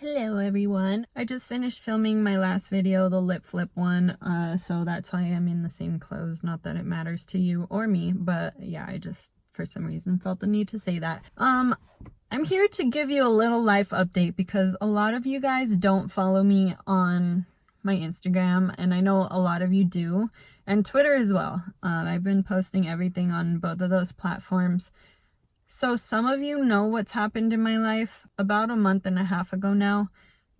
Hello everyone. I just finished filming my last video, the lip flip one, so that's why I'm in the same clothes. Not that it matters to you or me, but yeah, I just for some reason felt the need to say that. I'm here to give you a little life update because a lot of you guys don't follow me on my Instagram, and I know a lot of you do, and Twitter as well. I've been posting everything on both of those platforms. So some of you know what's happened in my life about a month and a half ago now,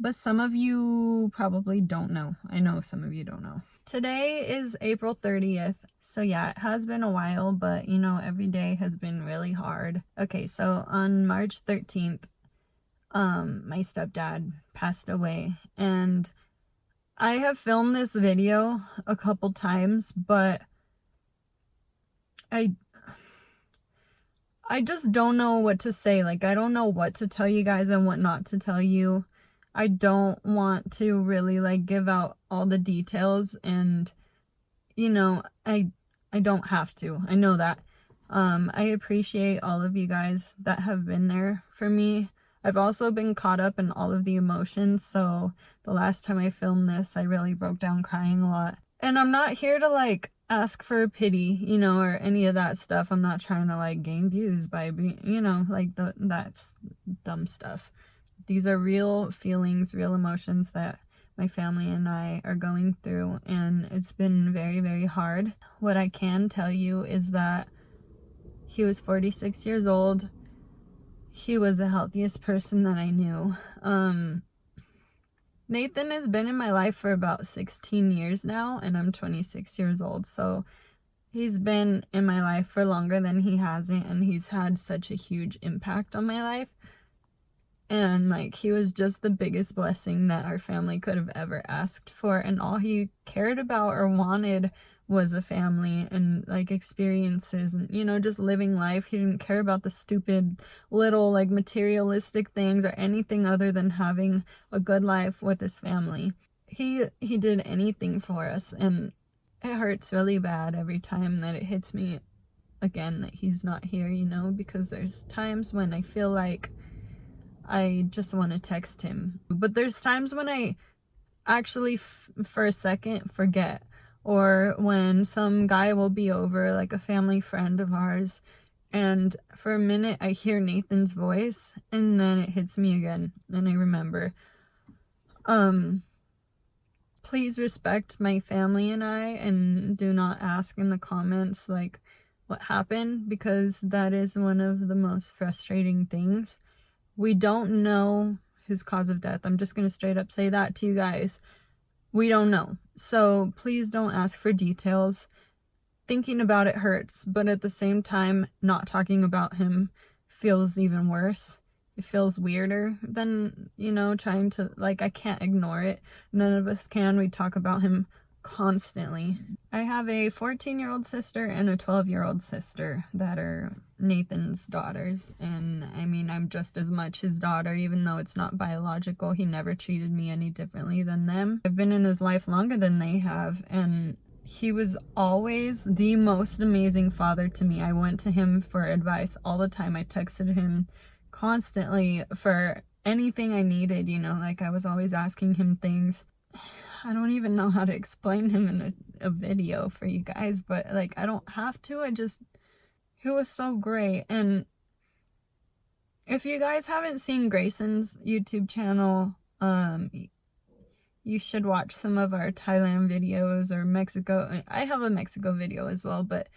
but some of you probably don't know. I know some of you don't know. Today is April 30th, so yeah, it has been a while, but you know, every day has been really hard. Okay, so on March 13th, my stepdad passed away, and I have filmed this video a couple times, but I just don't know what to say. Like, I don't know what to tell you guys and what not to tell you. I don't want to really, like, give out all the details, and, you know, I don't have to. I know that. I appreciate all of you guys that have been there for me. I've also been caught up in all of the emotions, so the last time I filmed this, I really broke down crying a lot. And I'm not here to, like, ask for pity, you know, or any of that stuff. I'm not trying to, like, gain views by being, you know, like, that's dumb stuff. These are real feelings, real emotions that my family and I are going through, and it's been very, very hard. What I can tell you is that he was 46 years old. He was the healthiest person that I knew. Nathan has been in my life for about 16 years now, and I'm 26 years old, so he's been in my life for longer than he hasn't, and he's had such a huge impact on my life. And, like, he was just the biggest blessing that our family could have ever asked for, and all he cared about or wanted was a family and, like, experiences and, you know, just living life. He didn't care about the stupid little, like, materialistic things or anything other than having a good life with his family. He did anything for us, and it hurts really bad every time that it hits me again that he's not here, you know, because there's times when I feel like I just want to text him, but there's times when I actually for a second forget, or when some guy will be over, like a family friend of ours, and for a minute I hear Nathan's voice, and then it hits me again and I remember. Please respect my family and I, and do not ask in the comments like what happened, because that is one of the most frustrating things. We don't know his cause of death. I'm just going to straight up say that to you guys. We don't know. So please don't ask for details. Thinking about it hurts, but at the same time, not talking about him feels even worse. It feels weirder than, you know, trying to, like, I can't ignore it. None of us can. We talk about him constantly. I have a 14-year-old sister and a 12-year-old sister that are Nathan's daughters, and I mean, I'm just as much his daughter, even though it's not biological. He never treated me any differently than them. I've been in his life longer than they have, and he was always the most amazing father to me. I went to him for advice all the time. I texted him constantly for anything I needed, you know, like I was always asking him things. I don't even know how to explain him in a video for you guys, but, like, I don't have to. He was so great. And if you guys haven't seen Grayson's YouTube channel, you should watch some of our Thailand videos, or Mexico. I have a Mexico video as well, but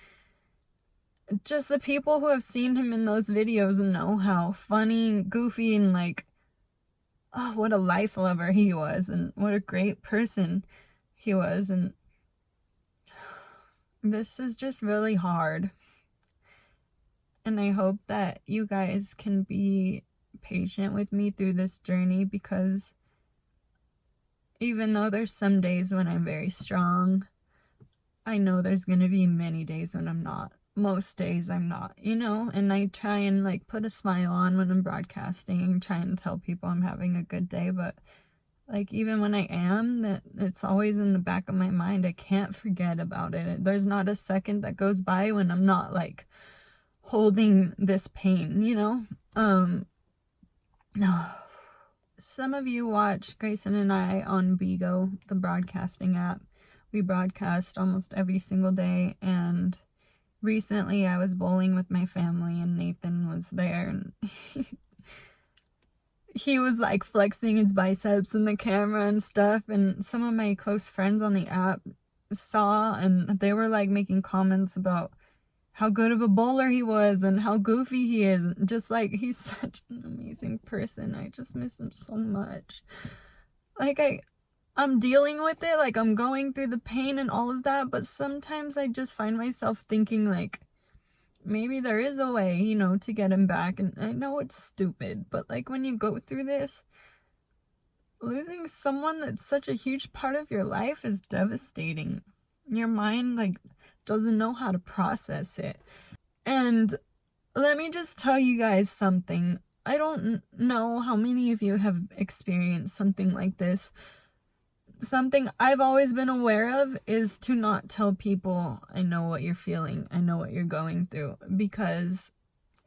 just the people who have seen him in those videos know how funny, goofy, and, like, oh, what a life lover he was, and what a great person he was. And this is just really hard. And I hope that you guys can be patient with me through this journey, because even though there's some days when I'm very strong, I know there's going to be many days when I'm not. Most days I'm not, you know, and I try and, like, put a smile on when I'm broadcasting, try and tell people I'm having a good day, but, like, even when I am, that it's always in the back of my mind. I can't forget about it. There's not a second that goes by when I'm not, like, holding this pain, you know? Some of you watch Grayson and I on Bigo, the broadcasting app. We broadcast almost every single day, and recently I was bowling with my family and Nathan was there, and he was like flexing his biceps in the camera and stuff, and some of my close friends on the app saw, and they were like making comments about how good of a bowler he was and how goofy he is. Just like, he's such an amazing person. I just miss him so much. Like, I'm dealing with it, like I'm going through the pain and all of that, but sometimes I just find myself thinking like, maybe there is a way, you know, to get him back. And I know it's stupid, but like when you go through this, losing someone that's such a huge part of your life is devastating. Your mind like doesn't know how to process it. And let me just tell you guys something. I don't know how many of you have experienced something like this. Something I've always been aware of is to not tell people, I know what you're feeling, I know what you're going through, because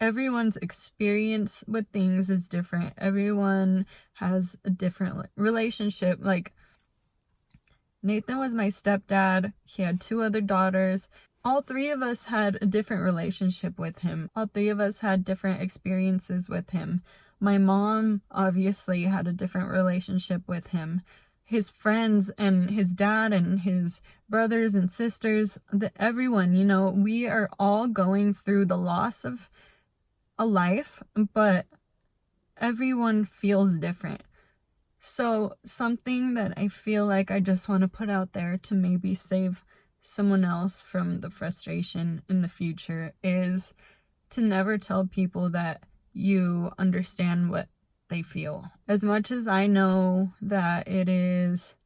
everyone's experience with things is different. Everyone has a different relationship. Like, Nathan was my stepdad. He had 2 other daughters. All 3 of us had a different relationship with him. All 3 of us had different experiences with him. My mom obviously had a different relationship with him. His friends and his dad and his brothers and sisters, everyone, you know, we are all going through the loss of a life, but everyone feels different. So something that I feel like I just want to put out there to maybe save someone else from the frustration in the future is to never tell people that you understand what they feel. As much as I know that it is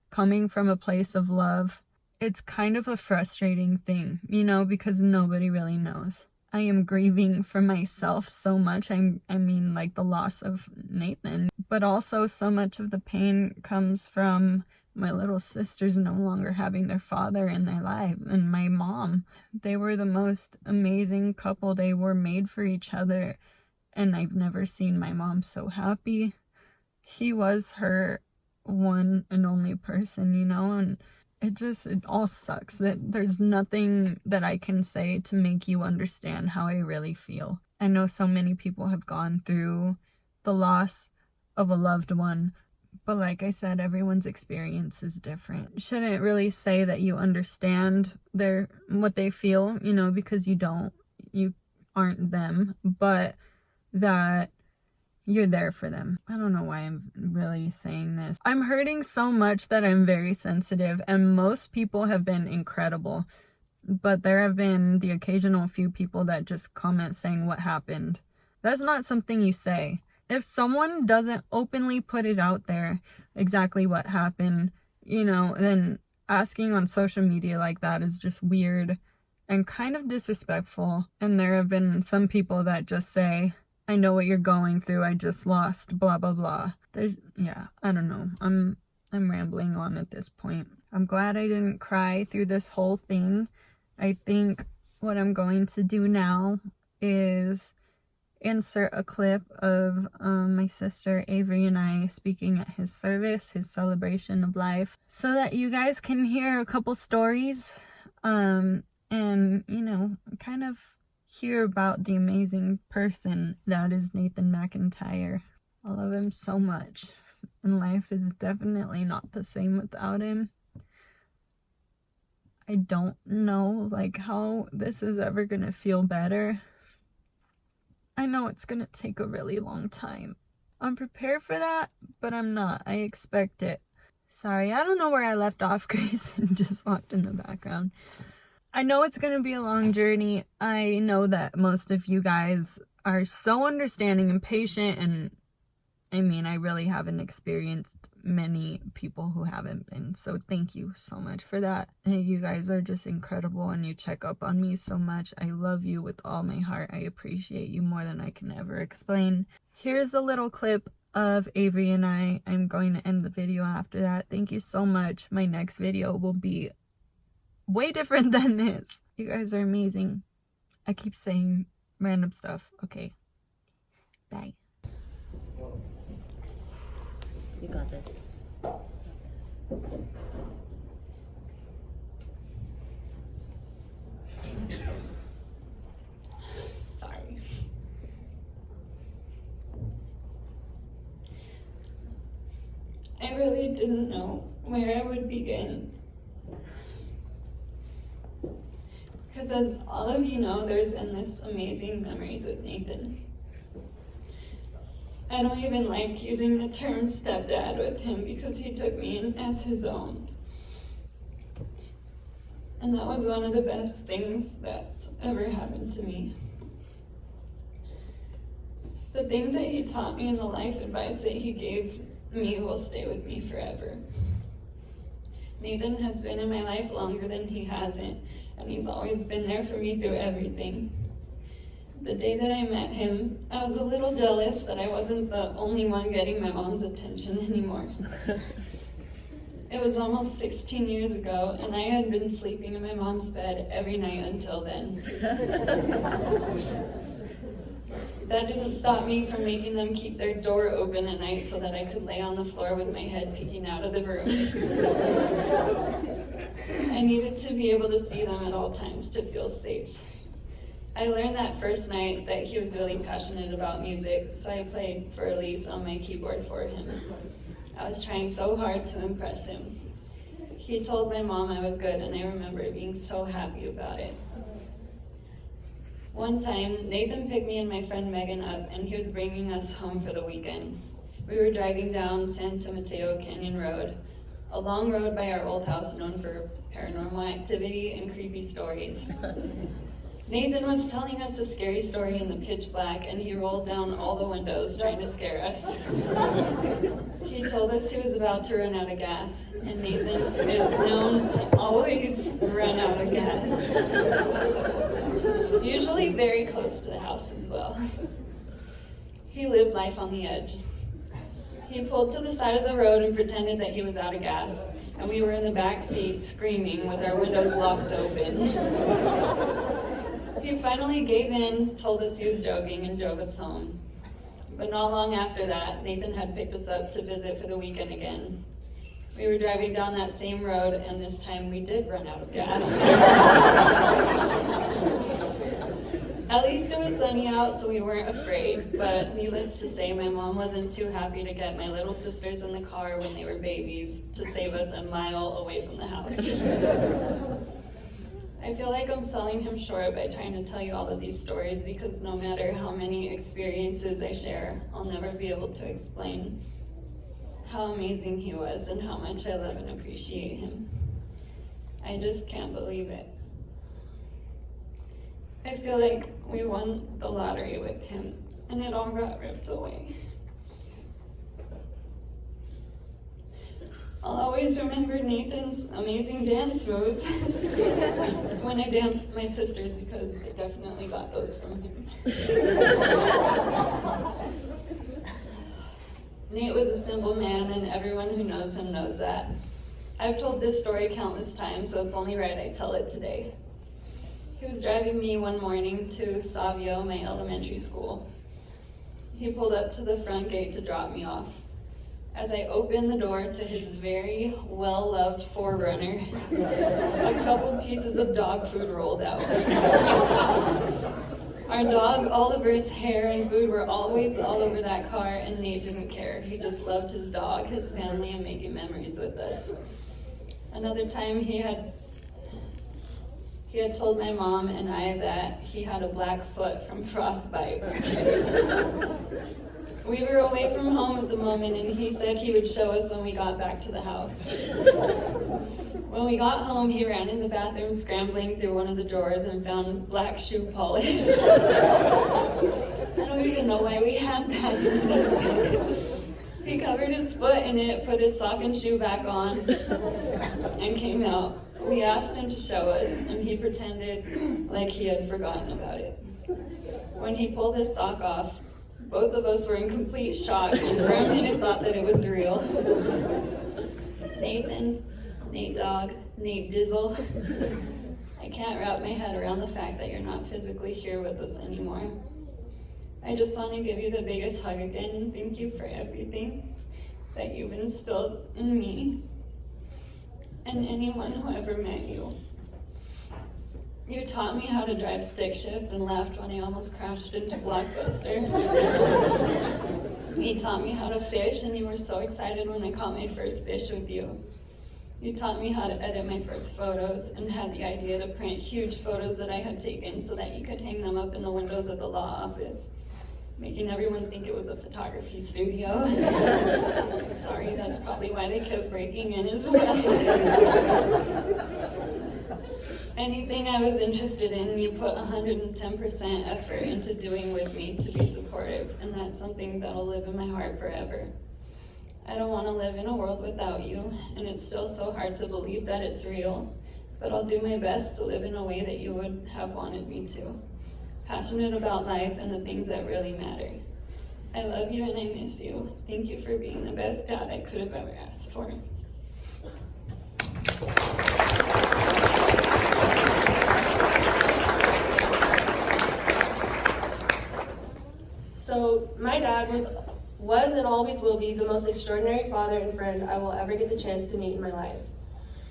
coming from a place of love, it's kind of a frustrating thing, you know, because nobody really knows. I am grieving for myself so much. I mean, like the loss of Nathan, but also so much of the pain comes from my little sisters no longer having their father in their life, and my mom. They were the most amazing couple. They were made for each other, and I've never seen my mom so happy. He was her one and only person, you know, and it all sucks that there's nothing that I can say to make you understand how I really feel. I know so many people have gone through the loss of a loved one, but like I said, everyone's experience is different. Shouldn't really say that you understand what they feel, you know, because you don't. You aren't them, but that you're there for them. I don't know why I'm really saying this. I'm hurting so much that I'm very sensitive, and most people have been incredible, but there have been the occasional few people that just comment saying what happened. That's not something you say. If someone doesn't openly put it out there exactly what happened, you know, then asking on social media like that is just weird and kind of disrespectful. And there have been some people that just say, I know what you're going through, I just lost blah blah blah. I don't know. I'm rambling on at this point. I'm glad I didn't cry through this whole thing. I think what I'm going to do now is insert a clip of my sister Avery and I speaking at his service, his celebration of life, so that you guys can hear a couple stories and, you know, kind of hear about the amazing person that is Nathan McIntyre. I love him so much, and life is definitely not the same without him. I don't know like how this is ever gonna feel better. I know it's gonna take a really long time. I'm prepared for that, but I'm not. I expect it. Sorry, I don't know where I left off. Grayson just walked in the background. I know it's going to be a long journey. I know that most of you guys are so understanding and patient, and I mean, I really haven't experienced many people who haven't been, so thank you so much for that. And you guys are just incredible, and you check up on me so much. I love you with all my heart. I appreciate you more than I can ever explain. Here's a little clip of Avery and I. I'm going to end the video after that. Thank you so much. My next video will be way different than this. You guys are amazing. I keep saying random stuff. Okay. Bye. You got this. Sorry. I really didn't know where I would begin. Because as all of you know, there's endless amazing memories with Nathan. I don't even like using the term stepdad with him because he took me in as his own. And that was one of the best things that's ever happened to me. The things that he taught me and the life advice that he gave me will stay with me forever. Nathan has been in my life longer than he hasn't, and he's always been there for me through everything. The day that I met him, I was a little jealous that I wasn't the only one getting my mom's attention anymore. It was almost 16 years ago, and I had been sleeping in my mom's bed every night until then. That didn't stop me from making them keep their door open at night so that I could lay on the floor with my head peeking out of the room. I needed to be able to see them at all times to feel safe. I learned that first night that he was really passionate about music, so I played for Alyssa on my keyboard for him. I was trying so hard to impress him. He told my mom I was good, and I remember being so happy about it. One time, Nathan picked me and my friend Megan up, and he was bringing us home for the weekend. We were driving down San Mateo Canyon Road, a long road by our old house known for paranormal activity and creepy stories. Nathan was telling us a scary story in the pitch black, and he rolled down all the windows trying to scare us. He told us he was about to run out of gas, and Nathan is known to always run out of gas. Usually very close to the house as well. He lived life on the edge. He pulled to the side of the road and pretended that he was out of gas, and we were in the back seat screaming with our windows locked open. He finally gave in, told us he was joking, and drove us home. But not long after that, Nathan had picked us up to visit for the weekend again. We were driving down that same road, and this time we did run out of gas. At least it was sunny out, so we weren't afraid, but needless to say, my mom wasn't too happy to get my little sisters in the car when they were babies to save us a mile away from the house. I feel like I'm selling him short by trying to tell you all of these stories because no matter how many experiences I share, I'll never be able to explain how amazing he was and how much I love and appreciate him. I just can't believe it. I feel like we won the lottery with him and it all got ripped away. I'll always remember Nathan's amazing dance moves when I danced with my sisters because they definitely got those from him. Nate was a simple man, and everyone who knows him knows that. I've told this story countless times, so it's only right I tell it today. He was driving me one morning to Savio, my elementary school. He pulled up to the front gate to drop me off. As I opened the door to his very well-loved 4Runner, a couple pieces of dog food rolled out. Our dog Oliver's hair and food were always all over that car, and Nate didn't care. He just loved his dog, his family, and making memories with us. Another time he had told my mom and I that he had a black foot from frostbite. We were away from home at the moment, and he said he would show us when we got back to the house. When we got home, he ran in the bathroom scrambling through one of the drawers and found black shoe polish. I don't even know why we had that. He covered his foot in it, put his sock and shoe back on, and came out. We asked him to show us, and he pretended like he had forgotten about it. When he pulled his sock off, both of us were in complete shock and for a minute thought that it was real. Nathan, Nate Dog, Nate Dizzle. I can't wrap my head around the fact that you're not physically here with us anymore. I just want to give you the biggest hug again and thank you for everything. that you've instilled in me and anyone who ever met you. You taught me how to drive stick shift and laughed when I almost crashed into Blockbuster. You taught me how to fish, and you were so excited when I caught my first fish with you. You taught me how to edit my first photos and had the idea to print huge photos that I had taken so that you could hang them up in the windows of the law office, making everyone think it was a photography studio. Sorry, that's probably why they kept breaking in as well. Anything I was interested in, you put 110% effort into doing with me to be supportive, and that's something that'll live in my heart forever. I don't want to live in a world without you, and it's still so hard to believe that it's real, but I'll do my best to live in a way that you would have wanted me to. Passionate about life and the things that really matter. I love you and I miss you. Thank you for being the best dad I could have ever asked for. So my dad was and always will be the most extraordinary father and friend I will ever get the chance to meet in my life.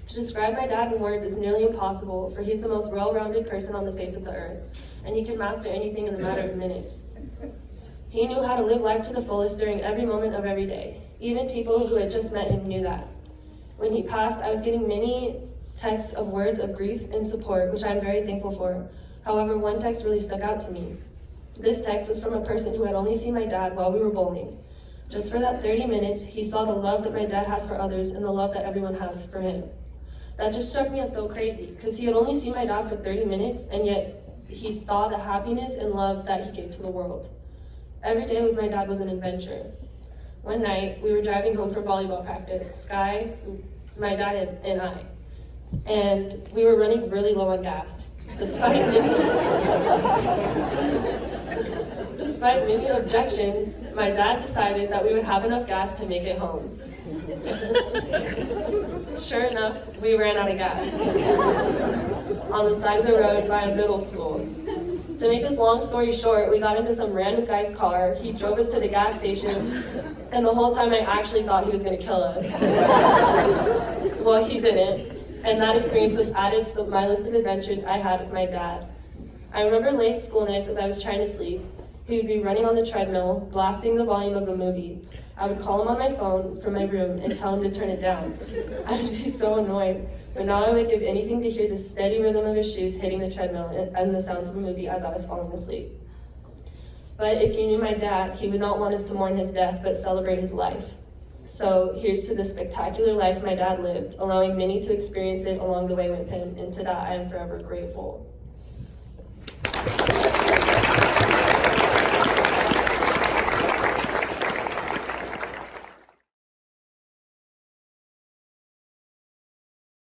To describe my dad in words is nearly impossible, for he's the most well-rounded person on the face of the earth, and he can master anything in a matter of minutes. He knew how to live life to the fullest during every moment of every day. Even people who had just met him knew that. When he passed, I was getting many texts of words of grief and support, which I'm very thankful for. However, one text really stuck out to me. This text was from a person who had only seen my dad while we were bowling. Just for that 30 minutes, he saw the love that my dad has for others and the love that everyone has for him. That just struck me as so crazy, because he had only seen my dad for 30 minutes, and yet he saw the happiness and love that he gave to the world. Every day with my dad was an adventure. One night, we were driving home from volleyball practice, Sky, my dad, and I. And we were running really low on gas. Despite many objections, my dad decided that we would have enough gas to make it home. Sure enough, we ran out of gas on the side of the road by a middle school. To make this long story short, we got into some random guy's car, he drove us to the gas station, and the whole time I actually thought he was going to kill us. Well, he didn't, and that experience was added to my list of adventures I had with my dad. I remember late school nights as I was trying to sleep. He would be running on the treadmill, blasting the volume of a movie. I would call him on my phone from my room and tell him to turn it down. I would be so annoyed, but now I would give anything to hear the steady rhythm of his shoes hitting the treadmill and the sounds of a movie as I was falling asleep. But if you knew my dad, he would not want us to mourn his death, but celebrate his life. So here's to the spectacular life my dad lived, allowing many to experience it along the way with him, and to that I am forever grateful.